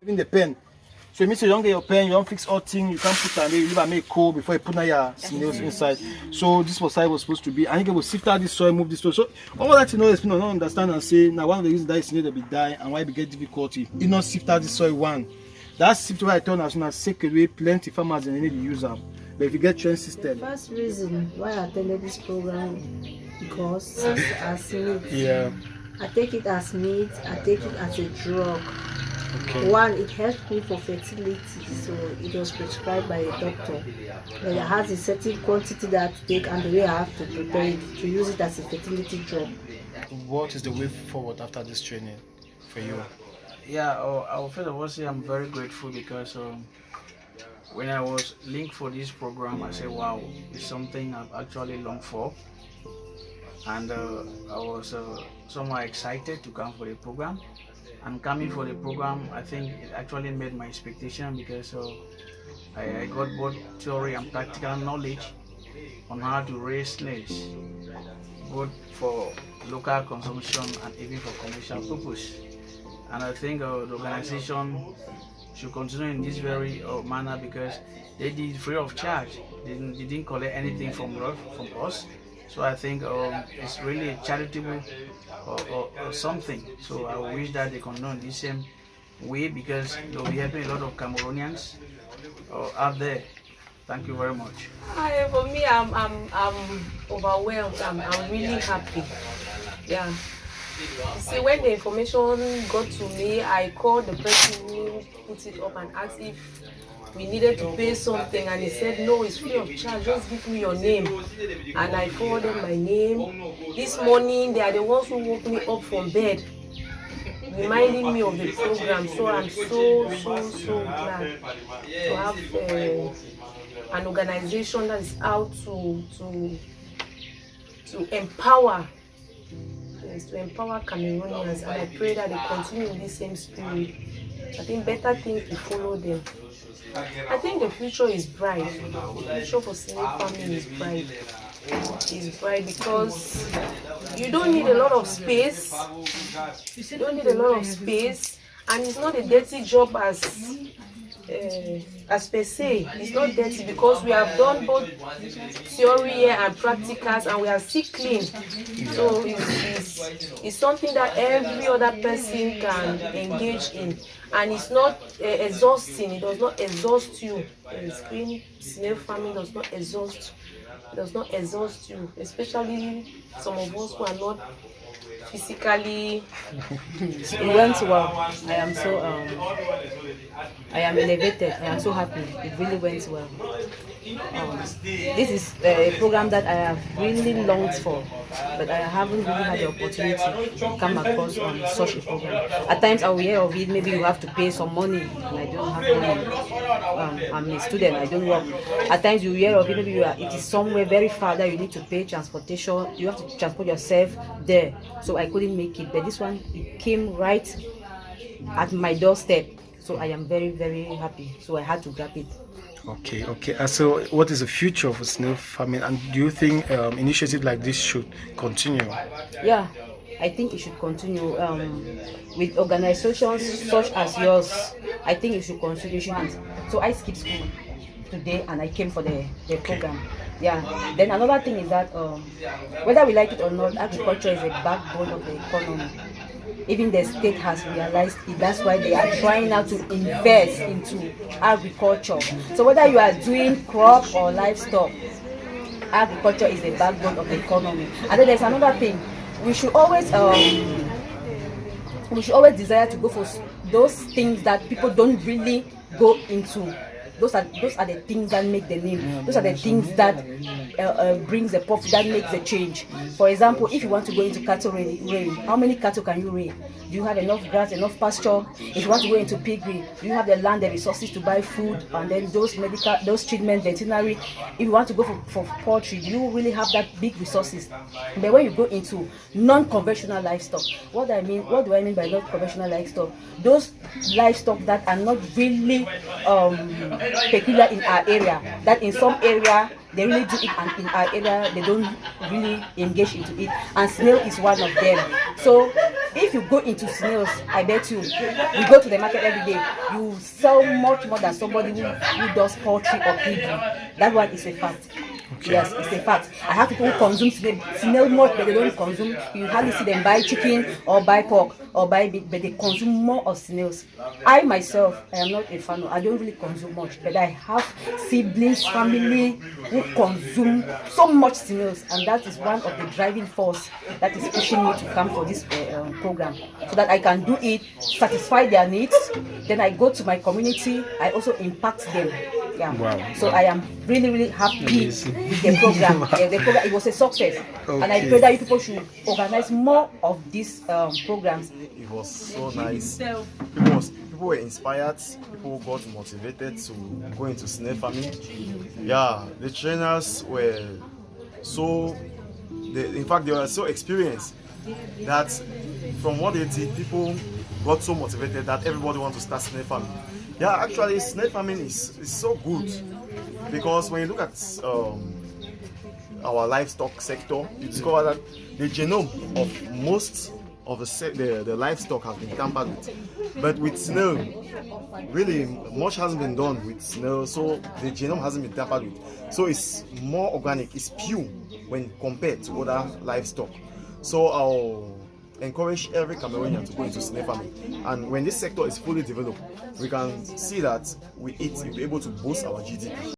Even the pen. So it means you don't get your pen, you don't fix all things, you can't put and you leave and make cold before you put your snails inside. So this was how it was supposed to be. I think it will sift out this soil, move this soil. So all that you know is people don't understand and say now one of the reasons that is snail be die and why we get difficulty. You not sift out the soil one. That sift right turn as soon as take away plenty farmers and they need to use them. But if you get train system. The first reason why I attended this program because as meat. Yeah. I take it as meat, I take it as a drug. Okay. One, it helps me for fertility, so it was prescribed by a doctor. But it has a certain quantity that I have to take and the way I have to prepare it to use it as a fertility drug. What is the way forward after this training for you? Yeah, I will first of all say I'm very grateful because when I was linked for this program, I said, wow, it's something I've actually longed for. And I was somewhat excited to come for the program. And coming for the program, I think it actually made my expectation because I got both theory and practical knowledge on how to raise snails, both for local consumption and even for commercial purpose. And I think the organization should continue in this very manner because they did free of charge. They didn't collect anything from us. So I think it's really charitable or something. So I wish that they continue in the same way because they'll be helping a lot of Cameroonians out there. Thank you very much. For me, I'm overwhelmed. I'm really happy. Yeah. See, when the information got to me, I called the person who put it up and asked if we needed to pay something, and he said no, it's free of charge, just give me your name. And I forwarded my name. This morning they are the ones who woke me up from bed, reminding me of the program. So I'm so glad to have an organization that is out to empower Cameroonians, and I pray that they continue in this same spirit. I think better things will follow them. I think the future is bright. The future for snail farming is bright. It's bright because you don't need a lot of space. You don't need a lot of space, and it's not a dirty job as per se. It's not dirty because we have done both theory here and practicals, and we are still clean. So it's something that every other person can engage in, and it's not exhausting. It does not exhaust you. Screen snail farming does not exhaust. Does not exhaust you, especially some of us who are not physically. It went well. I am elevated. I am so happy. It really went well. This is a program that I have really longed for, but I haven't really had the opportunity to come across such a program. At times I will hear of it, maybe you have to pay some money, and I don't have money. I'm a student, I don't work. At times you hear of it, maybe it is somewhere very far that you need to pay transportation, you have to transport yourself there. So I couldn't make it, but this one, it came right at my doorstep. So I am very, very happy. So I had to grab it. Okay. So what is the future for snail farming, and do you think initiatives like this should continue? Yeah, I think it should continue with organizations such as yours. I think it should continue. So I skipped school today and I came for the program. Yeah. Then another thing is that whether we like it or not, agriculture is a backbone of the economy. Even the state has realized it. That's why they are trying now to invest into agriculture. So whether you are doing crop or livestock, agriculture is the backbone of the economy. And then there's another thing. We should always desire to go for those things that people don't really go into. Those are the things that make the name. Those are the things that brings the profit, that makes the change. For example, if you want to go into cattle rearing, how many cattle can you rear? Do you have enough grass, enough pasture? If you want to go into piggery, do you have the land, the resources to buy food, and then those treatment, veterinary? If you want to go for poultry, do you really have that big resources? But when you go into non-conventional livestock, what do I mean by non-conventional livestock? Those livestock that are not really peculiar in our area, that in some area they really do it, and in our area they don't really engage into it, and snail is one of them. So If you go into snails, I bet you go to the market every day, you sell much more than somebody who does poultry or piggery. That one is a fact. Okay. Yes, it's a fact. I have people who consume snail more, but they don't consume. You hardly see them buy chicken or buy pork or buy meat, but they consume more of snails. I myself, I am not a fan. I don't really consume much, but I have siblings, family who consume so much snails, and that is one of the driving force that is pushing me to come for this program, so that I can do it, satisfy their needs. Then I go to my community. I also impact them. Yeah. Wow. So I am really happy with the program. The program, it was a success, okay. And I pray that you people should organize more of these programs. It was so nice. People were inspired. People got motivated to go into snail farming. Yeah, the trainers were in fact, they were so experienced that from what they did, people got so motivated that everybody wants to start snail farming. Yeah, actually, snail farming is so good, because when you look at our livestock sector, you discover that the genome of most of the livestock has been tampered with. But with snail, really much hasn't been done with snail, so the genome hasn't been tampered with. So it's more organic, it's pure when compared to other livestock. So I'll encourage every Cameroonian to go into snail farming, and when this sector is fully developed, we can see that we'll be able to boost our GDP.